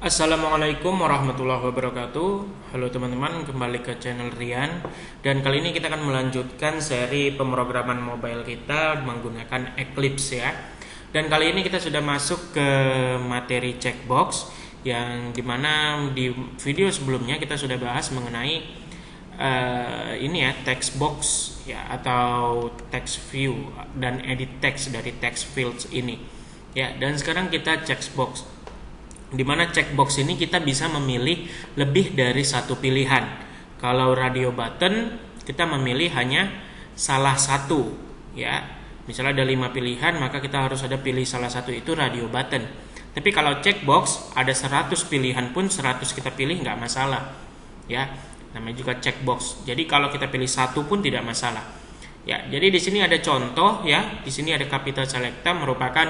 Assalamualaikum warahmatullahi wabarakatuh. Halo teman-teman, kembali ke channel Rian. Dan kali ini kita akan melanjutkan seri pemrograman mobile kita menggunakan Eclipse ya. Dan kali ini kita sudah masuk ke materi checkbox, yang dimana di video sebelumnya kita sudah bahas mengenai ini ya, text box ya, atau text view dan edit text dari text fields ini ya. Dan sekarang kita checkbox, di mana checkbox ini kita bisa memilih lebih dari satu pilihan. Kalau radio button kita memilih hanya salah satu ya. Misalnya ada 5 pilihan, maka kita harus ada pilih salah satu, itu radio button. Tapi kalau checkbox ada 100 pilihan pun 100 kita pilih nggak masalah ya. Namanya juga checkbox. Jadi kalau kita pilih satu pun tidak masalah. Ya, jadi di sini ada contoh ya. Di sini ada Capital Selecta, merupakan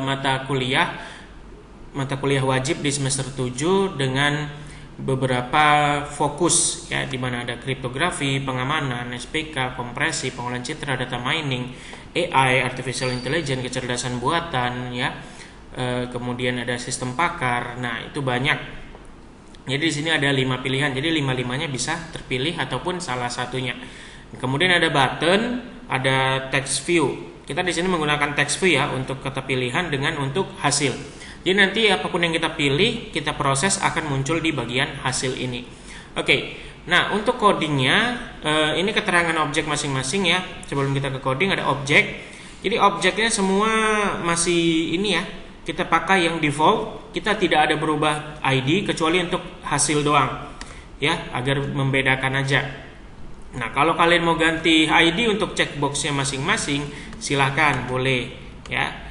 mata kuliah wajib di semester 7 dengan beberapa fokus ya, di mana ada kriptografi, pengamanan, SPK, kompresi, pengolahan citra, data mining, AI, artificial intelligence, kecerdasan buatan ya. Kemudian ada sistem pakar. Nah, itu banyak. Jadi di sini ada 5 pilihan. Jadi 5-5-nya bisa terpilih ataupun salah satunya. Kemudian ada button, ada text view. Kita di sini menggunakan text view ya untuk kata pilihan dengan untuk hasil. Jadi nanti apapun yang kita pilih, kita proses akan muncul di bagian hasil ini. Oke, nah untuk codingnya, ini keterangan objek masing-masing ya. Sebelum kita ke coding ada objek. Jadi objeknya semua masih ini ya, kita pakai yang default. Kita tidak ada berubah ID kecuali untuk hasil doang ya, agar membedakan aja. Nah, kalau kalian mau ganti ID untuk checkboxnya masing-masing, silahkan, boleh ya.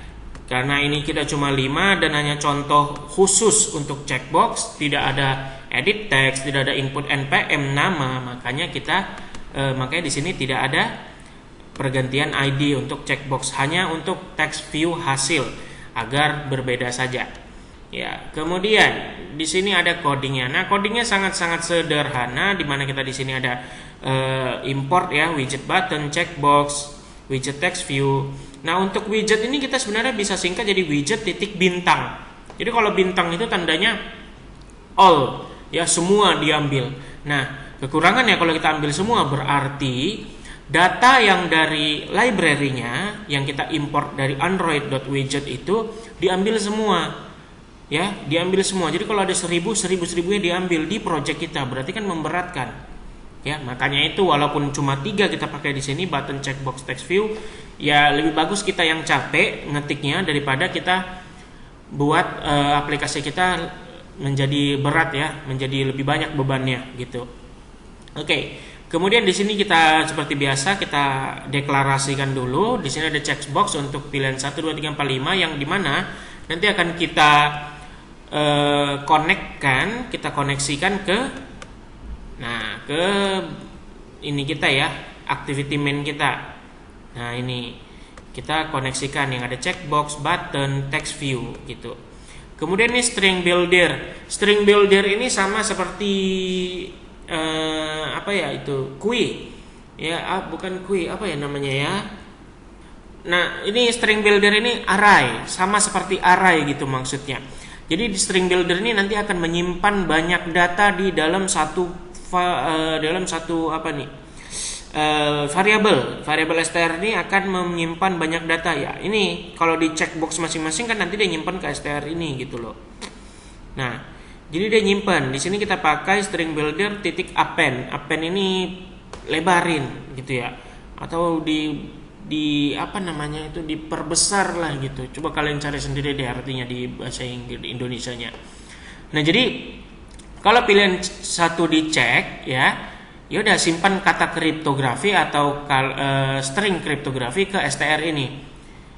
Karena ini kita cuma 5 dan hanya contoh khusus untuk checkbox, tidak ada edit text, tidak ada input npm nama, makanya di sini tidak ada pergantian ID untuk checkbox, hanya untuk text view hasil agar berbeda saja. Ya, kemudian di sini ada codingnya. Nah, codingnya sangat-sangat sederhana, di mana kita di sini ada import ya, widget button, checkbox, widget text view. Nah, untuk widget ini kita sebenarnya bisa singkat jadi widget titik bintang. Jadi kalau bintang itu tandanya all ya, semua diambil. Nah, kekurangannya kalau kita ambil semua berarti data yang dari library-nya yang kita import dari android.widget itu diambil semua. Ya, diambil semua. Jadi kalau ada 1000-1000-1000-nya diambil di project kita, berarti kan memberatkan. Ya, makanya itu walaupun cuma 3 kita pakai di sini, button, checkbox, text view, ya lebih bagus kita yang capek ngetiknya daripada kita buat aplikasi kita menjadi berat ya, menjadi lebih banyak bebannya gitu. Oke. Kemudian di sini kita seperti biasa kita deklarasikan dulu. Di sini ada checkbox untuk pilihan 1 2 3 4 5 yang dimana nanti akan kita kita koneksikan ke ini kita ya, activity main kita. Nah, ini kita koneksikan yang ada checkbox, button, text view gitu. Kemudian ini string builder. String builder ini sama seperti kui ya, bukan kui, apa ya namanya ya. Nah, ini string builder ini array, sama seperti array gitu maksudnya. Jadi di string builder ini nanti akan menyimpan banyak data di dalam satu variabel str ini akan menyimpan banyak data ya. Ini kalau di checkbox masing-masing kan nanti dia nyimpan ke str ini gitu loh. Nah, jadi dia nyimpan. Di sini kita pakai string builder titik append. Append ini lebarin gitu ya. Atau diperbesar lah gitu. Coba kalian cari sendiri deh artinya di bahasa Inggris Indonesianya. Nah, jadi kalau pilihan satu dicek ya udah simpan kata kriptografi atau string kriptografi ke str ini.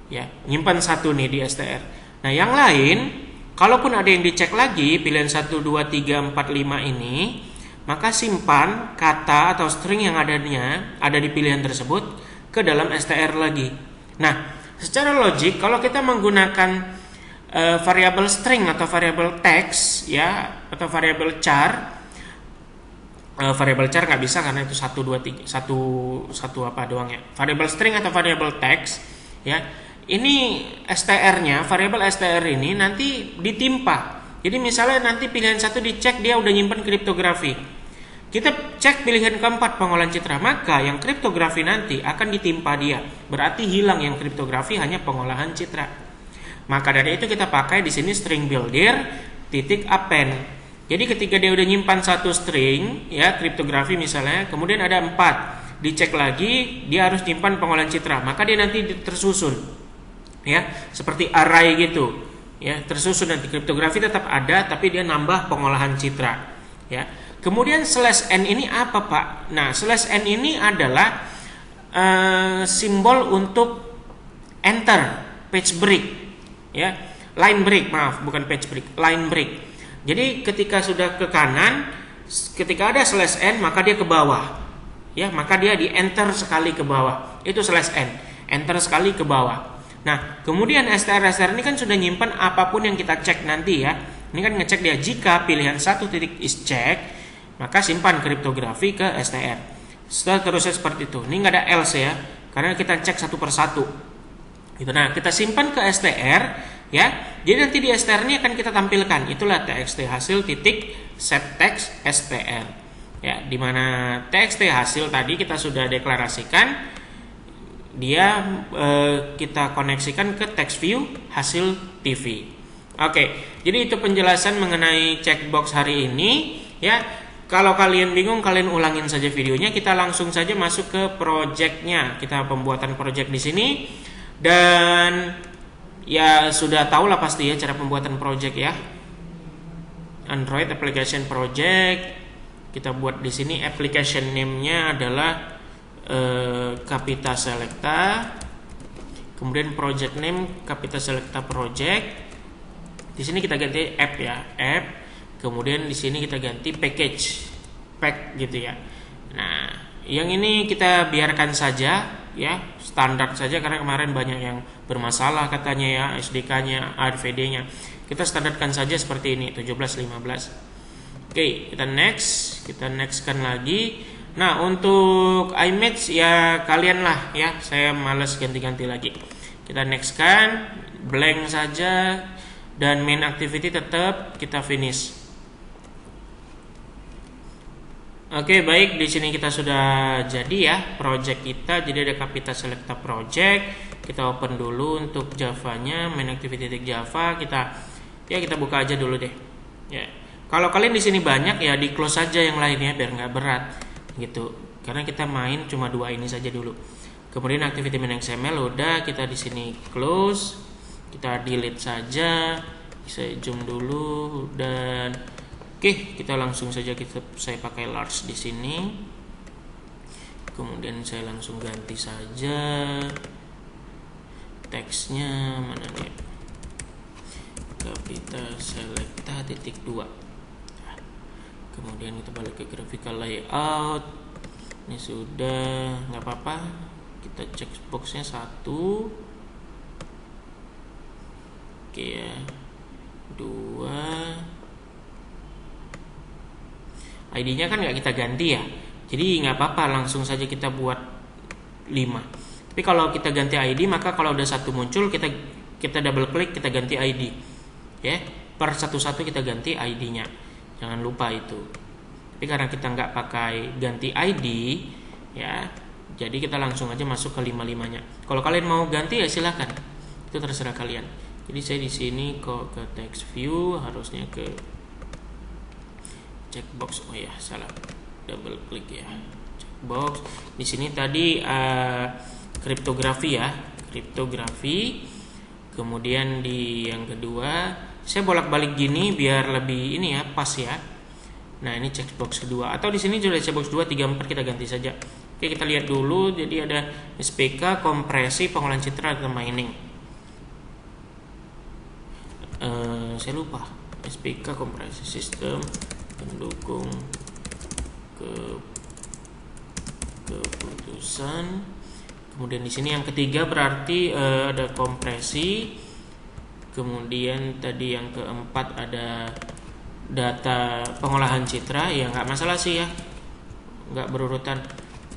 Ya, nyimpan satu nih di str. Nah, yang lain kalaupun ada yang dicek lagi pilihan 1 2 3 4 5 ini, maka simpan kata atau string yang ada di pilihan tersebut ke dalam str lagi. Nah, secara logik kalau kita menggunakan variabel string atau variabel text ya, atau variabel char, variabel char nggak bisa karena itu 1 2 3 satu apa doang ya. Variabel string atau variabel text ya, ini str-nya, variabel str ini nanti ditimpa Jadi misalnya nanti pilihan 1 dicek dia udah nyimpan kriptografi. Kita cek pilihan keempat pengolahan citra, maka yang kriptografi nanti akan ditimpa dia. Berarti hilang yang kriptografi, hanya pengolahan citra. Maka dari itu kita pakai di sini string builder titik append. Jadi ketika dia udah nyimpan satu string ya kriptografi misalnya, kemudian ada 4, dicek lagi dia harus nyimpan pengolahan citra, maka dia nanti tersusun ya seperti array gitu ya, tersusun nanti kriptografi tetap ada tapi dia nambah pengolahan citra ya. Kemudian /n ini apa Pak? Nah /n ini adalah simbol untuk enter, page break ya, line break, maaf bukan page break, line break. Jadi ketika sudah ke kanan, ketika ada /n maka dia ke bawah ya, maka dia di enter sekali ke bawah, itu /n, enter sekali ke bawah. Nah kemudian str ini kan sudah nyimpan apapun yang kita cek nanti ya. Ini kan ngecek dia, jika pilihan 1 titik is check maka simpan kriptografi ke str. Setelah terusnya seperti itu. Ini nggak ada else ya, karena kita cek satu persatu. Gitu. Nah kita simpan ke str ya. Jadi nanti di str ini akan kita tampilkan. Itulah txt hasil titik set text str. Ya, dimana txt hasil tadi kita sudah deklarasikan, dia kita koneksikan ke text view hasil TV. Oke, jadi itu penjelasan mengenai checkbox hari ini ya. Kalau kalian bingung, kalian ulangin saja videonya. Kita langsung saja masuk ke projectnya. Kita pembuatan project di sini, dan ya sudah tahu lah pasti ya cara pembuatan project ya. Android application project. Kita buat di sini application name-nya adalah Capita Selecta. Kemudian project name Capita Selecta project. Di sini kita ganti app ya, app. Kemudian di sini kita ganti package, pack gitu ya. Nah, yang ini kita biarkan saja ya, standar saja karena kemarin banyak yang bermasalah katanya ya, SDK-nya, ARVD-nya. Kita standarkan saja seperti ini, 1715. Oke, kita nextkan lagi. Nah, untuk image ya kalian lah ya, saya males ganti-ganti lagi. Kita nextkan, blank saja, dan main activity tetap kita finish. Oke, baik, di sini kita sudah jadi ya project kita. Jadi ada Capita Selecta project. Kita open dulu untuk Java-nya, main activity.java. Kita buka aja dulu deh. Ya. Kalau kalian di sini banyak ya di close saja yang lainnya biar nggak berat gitu. Karena kita main cuma 2 ini saja dulu. Kemudian activity main XML udah, kita di sini close. Kita delete saja. Saya zoom dulu dan oke, kita langsung saja saya pakai large di sini. Kemudian saya langsung ganti saja teksnya, mana nih? Capita Selecta .2. Kemudian kita balik ke graphical layout. Ini sudah, nggak apa-apa. Kita cek boxnya 1. Oke ya. 2. ID-nya kan nggak kita ganti ya, jadi nggak apa-apa, langsung saja kita buat 5. Tapi kalau kita ganti ID, maka kalau udah 1 muncul kita double klik, kita ganti ID ya, per satu-satu kita ganti ID-nya, jangan lupa itu. Tapi karena kita nggak pakai ganti ID ya, jadi kita langsung aja masuk ke 5-5-nya. Kalau kalian mau ganti ya silahkan, itu terserah kalian. Jadi saya di sini kok ke text view, harusnya ke checkbox. Oh ya, salah. Double klik ya. Checkbox. Di sini tadi kriptografi ya, kriptografi. Kemudian di yang kedua, saya bolak-balik gini biar lebih ini ya, pas ya. Nah, ini checkbox kedua. Atau di sini sudah checkbox 2, 3, 4 kita ganti saja. Oke, kita lihat dulu. Jadi ada SPK, kompresi, pengolahan citra atau mining. Saya lupa. SPK, kompresi sistem pendukung keputusan. Kemudian di sini yang ketiga berarti ada kompresi. Kemudian tadi yang keempat ada data pengolahan citra. Ya nggak masalah sih ya, nggak berurutan.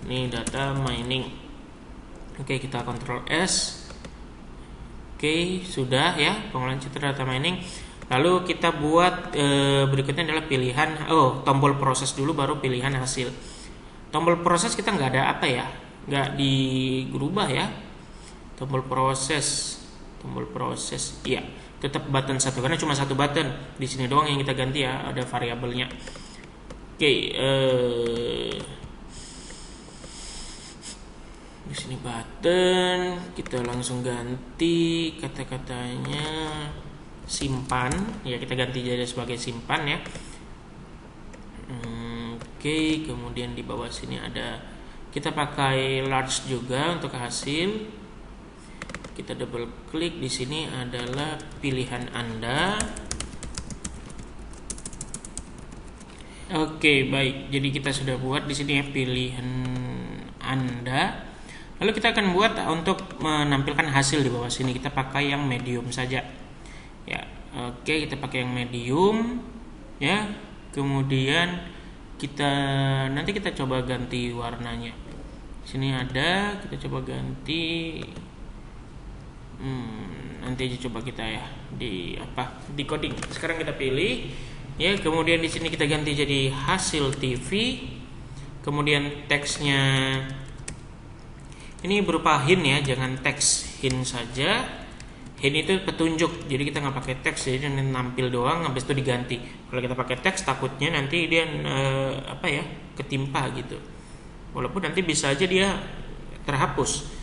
Ini data mining. Oke, kita Ctrl S. Oke, sudah ya pengolahan citra data mining. Lalu kita buat berikutnya adalah pilihan tombol proses dulu baru pilihan hasil. Tombol proses kita nggak ada apa ya, nggak dirubah ya. Tombol proses, iya tetap button satu karena cuma satu button di sini doang yang kita ganti ya, ada variabelnya. Oke, di sini button, kita langsung ganti kata-katanya simpan ya, kita ganti jadi sebagai simpan ya. Oke, kemudian di bawah sini ada, kita pakai large juga untuk hasil. Kita double klik, di sini adalah pilihan Anda. Oke, baik. Jadi kita sudah buat di sini ya pilihan Anda. Lalu kita akan buat untuk menampilkan hasil di bawah sini. Kita pakai yang medium saja. Ya, oke, kita pakai yang medium ya. Kemudian nanti kita coba ganti warnanya. Sini ada, kita coba ganti. Nanti aja coba kita ya di coding. Sekarang kita pilih ya, kemudian di sini kita ganti jadi hasil TV. Kemudian teksnya ini berupa hint ya, jangan teks, hint saja. Hint itu petunjuk, jadi kita nggak pakai teks, jadi nampil doang, habis itu diganti. Kalau kita pakai teks takutnya nanti dia ketimpa gitu. Walaupun nanti bisa aja dia terhapus.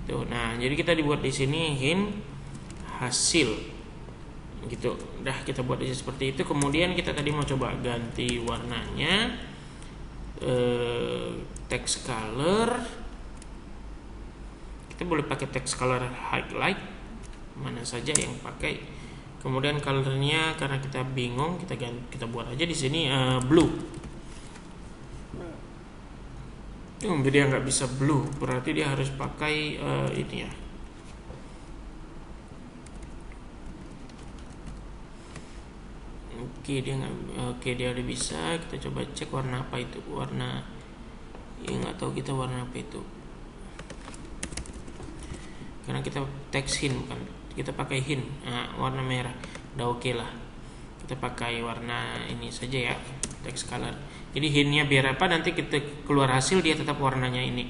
Tuh, nah jadi kita dibuat di sini hint hasil gitu. Udah kita buat aja seperti itu. Kemudian kita tadi mau coba ganti warnanya, text color. Kita boleh pakai text color highlight, mana saja yang pakai. Kemudian colornya karena kita bingung, kita buat aja di sini blue. Dia nggak bisa blue, berarti dia harus pakai ini ya. Oke, dia udah bisa. Kita coba cek warna apa itu, warna yang nggak tahu kita warna apa itu. Karena kita text hint kan, kita pakai hint. Nah, warna merah, udah oke lah. Kita pakai warna ini saja ya, text color. Jadi hintnya biar apa, nanti kita keluar hasil dia tetap warnanya ini.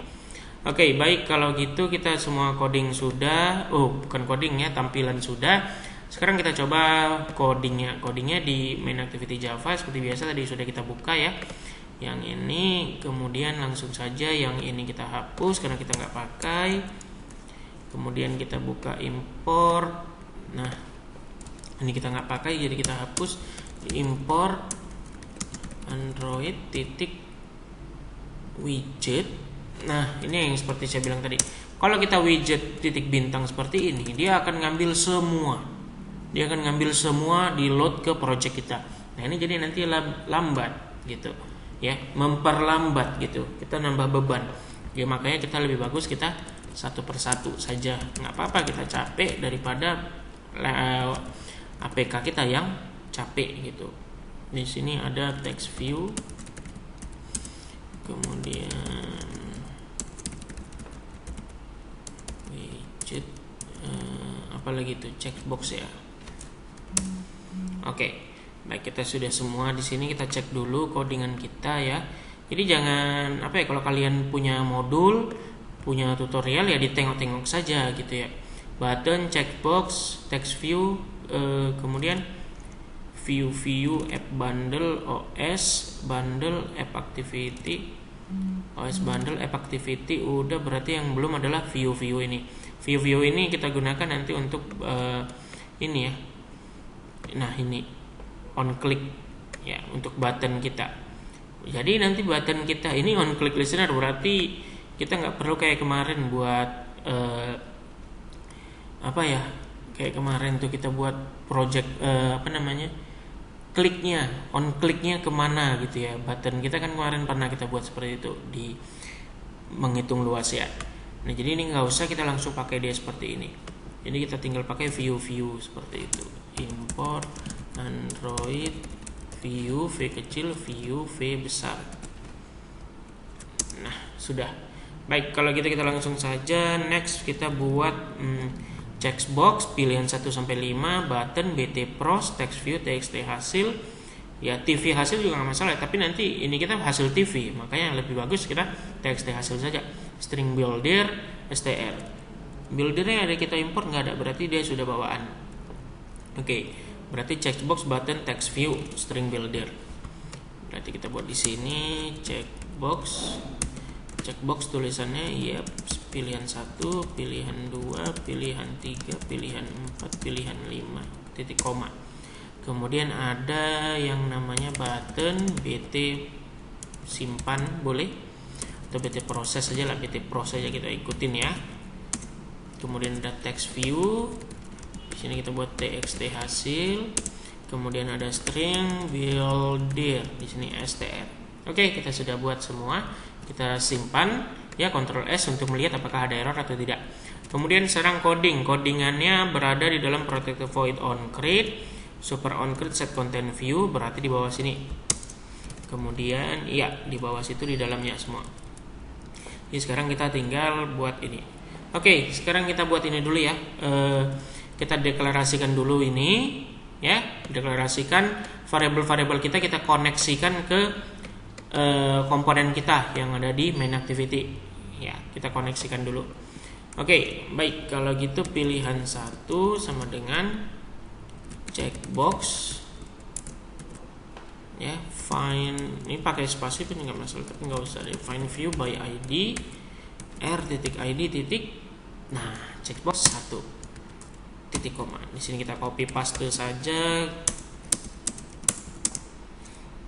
Oke, baik, kalau gitu kita semua coding sudah. Bukan coding ya, tampilan sudah. Sekarang kita coba codingnya. Codingnya di main activity Java seperti biasa tadi sudah kita buka ya. Yang ini, kemudian langsung saja yang ini kita hapus karena kita nggak pakai. Kemudian kita buka import. Nah, ini kita nggak pakai jadi kita hapus. Import Android widget. Nah, ini yang seperti saya bilang tadi. Kalau kita widget titik bintang seperti ini, dia akan ngambil semua. Dia akan ngambil semua di load ke project kita. Nah, ini jadi nanti lambat gitu. Ya, memperlambat gitu. Kita nambah beban. Ya, makanya kita lebih bagus kita satu persatu saja. Nggak apa-apa kita capek daripada APK kita yang capek gitu. Di sini ada text view, kemudian widget, apalagi itu checkbox ya. Oke, baik, kita sudah semua di sini. Kita cek dulu codingan kita ya. Jadi jangan kalau kalian punya modul, punya tutorial ya ditengok-tengok saja gitu ya. Button, checkbox, text view, kemudian view app bundle, OS bundle, app activity, OS bundle, app activity. Udah, berarti yang belum adalah view ini. View ini kita gunakan nanti untuk ini ya. Nah, ini on click ya untuk button kita. Jadi nanti button kita ini on click listener, berarti kita nggak perlu kayak kemarin buat kayak kemarin tuh kita buat project on kliknya kemana gitu ya. Button kita kan kemarin pernah kita buat seperti itu di menghitung luas ya. Nah, jadi ini nggak usah kita langsung pakai dia seperti ini. Jadi kita tinggal pakai view seperti itu. Import Android view V kecil, view V besar. Nah, sudah. Baik, kalau gitu kita langsung saja next kita buat checkbox pilihan 1 sampai 5, button, BT pros, text view, TXT hasil. Ya, TV hasil juga nggak masalah, tapi nanti ini kita hasil TV, makanya yang lebih bagus kita TXT hasil saja. String builder, str. Buildernya ada kita import nggak ada, berarti dia sudah bawaan. Oke, berarti checkbox, button, text view, string builder. Berarti kita buat di sini checkbox. Checkbox tulisannya ya pilihan 1, pilihan 2, pilihan 3, pilihan 4, pilihan 5, titik koma. Kemudian ada yang namanya button, BT simpan boleh, atau BT proses saja lah, BT proses saja kita ikutin ya. Kemudian ada text view, di sini kita buat TXT hasil. Kemudian ada string builder, di sini str. Oke, kita sudah buat semua. Kita simpan ya, Ctrl S untuk melihat apakah ada error atau tidak. Kemudian serang coding. Codingannya berada di dalam protected void on create, super on create, set content view, berarti di bawah sini. Kemudian iya, di bawah situ di dalamnya semua. Jadi sekarang kita tinggal buat ini. Oke, sekarang kita buat ini dulu ya. Kita deklarasikan dulu ini ya, deklarasikan variabel-variabel kita koneksikan ke komponen kita yang ada di main activity ya, kita koneksikan dulu. Oke, baik, kalau gitu pilihan 1 sama dengan checkbox ya, find, ini pakai spasi pun nggak masalah, tapi nggak usah deh. Find view by ID r.id titik, nah checkbox 1 titik koma. Di sini kita copy paste saja.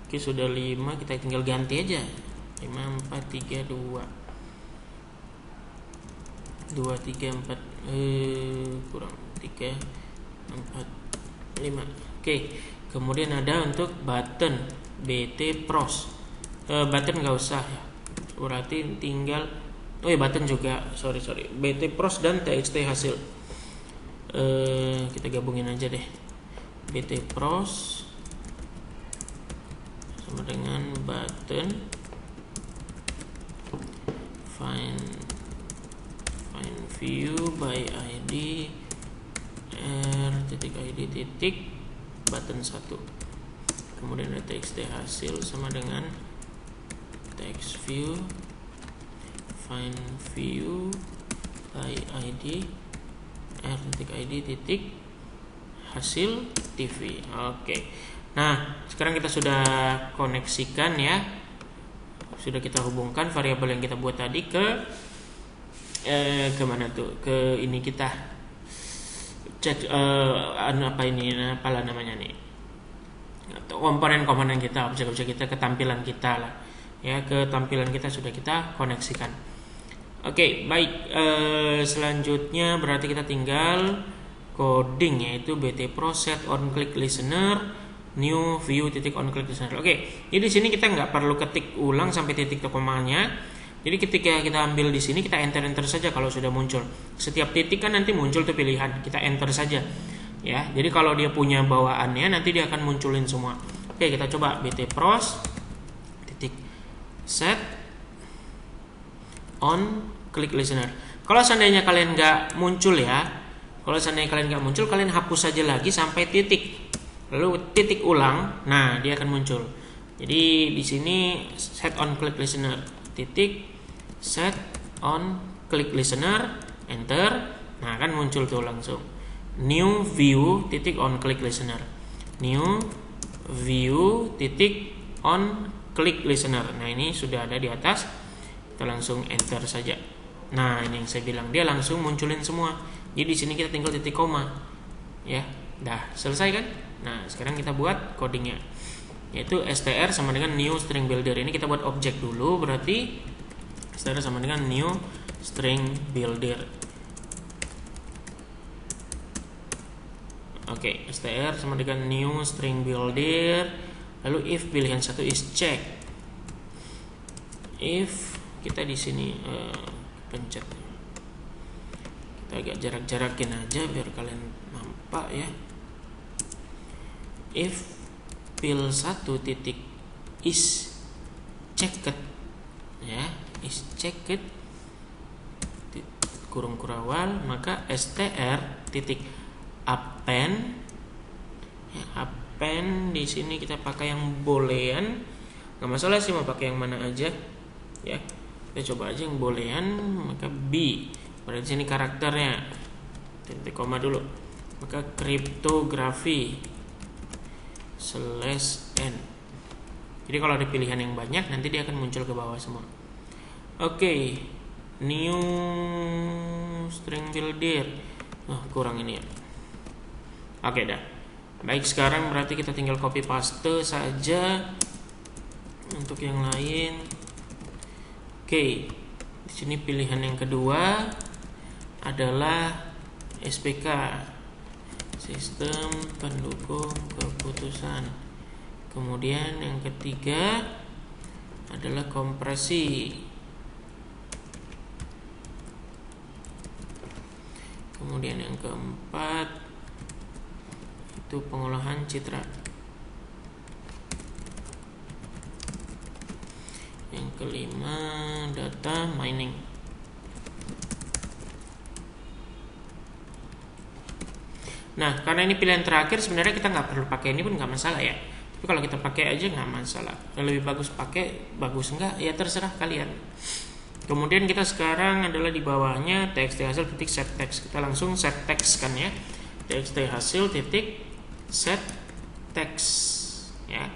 Oke, sudah 5, kita tinggal ganti aja 5, 4, 3, 2 3, 4 kurang 3, 4, 5. Oke, kemudian ada untuk button, BT pros. Button nggak usah ya, berarti tinggal button juga, sorry BT pros dan TXT hasil. Kita gabungin aja deh, BT pros sama dengan button, find view by ID r.id titik button 1. Kemudian ada TXT hasil sama dengan text view, find view by ID r.id titik hasil TV. Oke. Nah, sekarang kita sudah koneksikan ya. Sudah kita hubungkan variabel yang kita buat tadi ke kemana tuh? Ke ini kita cek apalah namanya nih, komponen kita, objek-objek kita, ketampilan kita lah ya, ketampilan kita sudah kita koneksikan. Oke, baik, selanjutnya berarti kita tinggal coding, yaitu BT Pro set on click listener new view titik on click listener. Oke, jadi di sini kita nggak perlu ketik ulang sampai titik komanya. Jadi ketika kita ambil di sini, kita enter saja kalau sudah muncul. Setiap titik kan nanti muncul tuh pilihan, kita enter saja. Ya, jadi kalau dia punya bawaannya nanti dia akan munculin semua. Oke, kita coba BT pros titik set on click listener. Kalau seandainya kalian nggak muncul ya, kalian hapus saja lagi sampai titik, lalu titik ulang. Nah, dia akan muncul. Jadi di sini set on click listener titik set on click listener, enter. Nah, kan muncul tuh langsung new view titik on click listener, new view titik on click listener. Nah, ini sudah ada di atas, kita langsung enter saja. Nah, ini yang saya bilang, dia langsung munculin semua. Jadi di sini kita tinggal titik koma ya, dah selesai kan. Nah, sekarang kita buat codingnya, yaitu str sama dengan new string builder. Ini kita buat objek dulu, berarti str sama dengan new string builder. Oke, str sama dengan new string builder. Lalu if pilihan 1 is check. If kita di sini pencet, kita agak jarak-jarakin aja biar kalian nampak ya. If pil 1 titik is checked ya, is checked, kurung kurawal, maka str titik append ya, append di sini kita pakai yang boolean, nggak masalah sih mau pakai yang mana aja ya, kita coba aja yang boolean, maka b pada di sini karakternya titik koma dulu, maka cryptography /n. Jadi kalau ada pilihan yang banyak nanti dia akan muncul ke bawah semua. Oke, new string builder. Kurang ini ya. Oke dah. Baik, sekarang berarti kita tinggal copy paste saja untuk yang lain. Oke. Di sini pilihan yang kedua adalah SPK, sistem pendukung keputusan. Kemudian yang ketiga adalah kompresi. Kemudian yang keempat itu pengolahan citra. Yang kelima data mining. Nah, karena ini pilihan terakhir, sebenarnya kita nggak perlu pakai ini pun nggak masalah ya. Tapi kalau kita pakai aja nggak masalah. Kalau lebih bagus pakai, bagus enggak ya terserah kalian. Kemudian kita sekarang adalah di bawahnya txt hasil titik set text. Kita langsung set text kan ya. Txt hasil titik set text ya.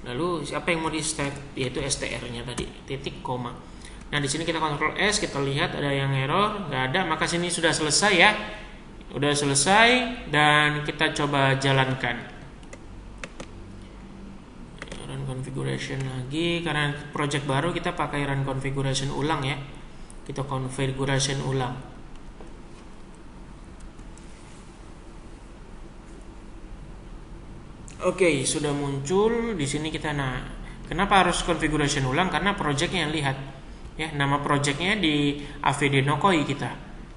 Lalu siapa yang mau di set, yaitu str-nya tadi titik koma. Nah di sini kita Ctrl S, kita lihat ada yang error, nggak ada, maka sini sudah selesai ya. Udah selesai dan kita coba jalankan. Run configuration lagi, karena project baru kita pakai run configuration ulang ya. Kita configuration ulang. Oke, sudah muncul di sini kita. Nah, kenapa harus configuration ulang? Karena projectnya lihat ya, nama projectnya di AVD Nokoi kita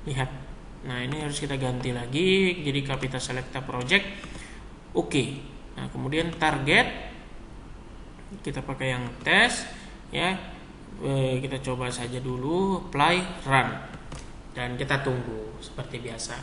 lihat. Nah ini harus kita ganti lagi jadi Capita Selecta Project. Oke. Nah kemudian target kita pakai yang tes ya. Kita coba saja dulu apply run dan kita tunggu seperti biasa.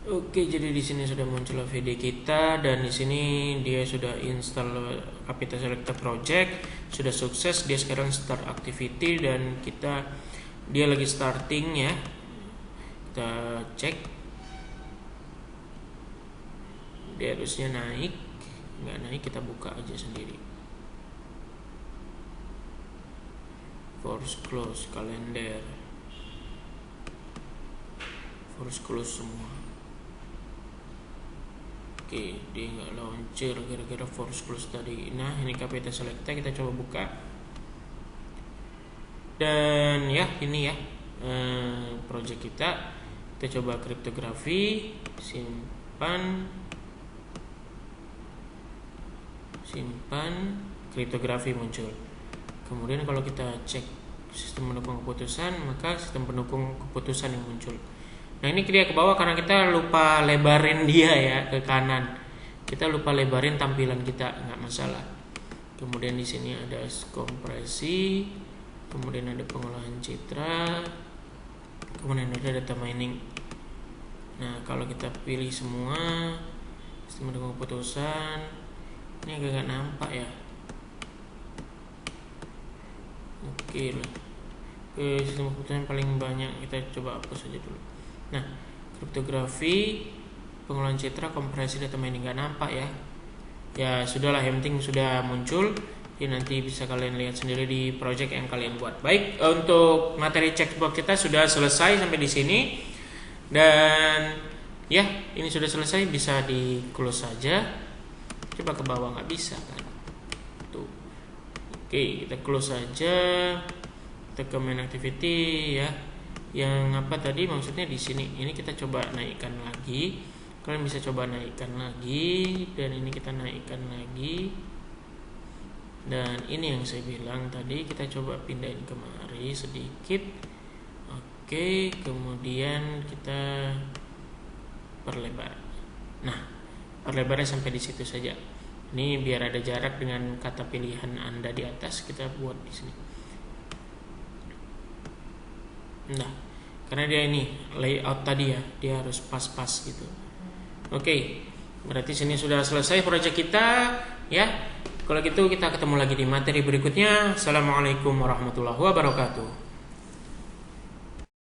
Oke, jadi di sini sudah muncul AVD kita dan di sini dia sudah install Capita Selecta Project, sudah sukses. Dia sekarang start activity dan dia lagi starting ya. Kita cek. Dia harusnya naik, nggak naik kita buka aja sendiri. Force close kalender, force close semua. Oke, dia nggak launcher gara-gara force close tadi. Nah, ini Capita Selecta, kita coba buka. Dan ya, ini ya project kita. Kita coba kriptografi, simpan, kriptografi muncul. Kemudian kalau kita cek sistem pendukung keputusan, maka sistem pendukung keputusan yang muncul. Nah ini dia ke bawah karena kita lupa lebarin dia ya ke kanan. Kita lupa lebarin tampilan kita, nggak masalah. Kemudian di sini ada kompresi, kemudian ada pengolahan citra, kemudian ada data mining. Nah kalau kita pilih semua sistem pendukung keputusan, ini agak nggak nampak ya. Oke lah. Sistem keputusan paling banyak kita coba hapus saja dulu. Nah, kriptografi, pengolahan citra, kompresi data mining nggak nampak ya. Ya sudahlah, yang penting sudah muncul. Jadi nanti bisa kalian lihat sendiri di project yang kalian buat. Baik, untuk materi checkbox kita sudah selesai sampai di sini. Dan ya, ini sudah selesai, bisa di close saja. Coba ke bawah nggak bisa kan? Tuh. Oke, kita close saja. Kita ke main activity ya. Yang apa tadi maksudnya di sini, ini kita coba naikkan lagi. Kalian bisa coba naikkan lagi, dan ini kita naikkan lagi. Dan ini yang saya bilang tadi, kita coba pindahin kemari sedikit. Oke, kemudian kita perlebar. Nah, perlebarnya sampai di situ saja. Ini biar ada jarak dengan kata pilihan Anda di atas, kita buat di sini. Nah, karena dia ini layout tadi ya, dia harus pas-pas gitu. Oke, berarti sini sudah selesai proyek kita ya. Kalau gitu kita ketemu lagi di materi berikutnya. Assalamualaikum warahmatullahi wabarakatuh.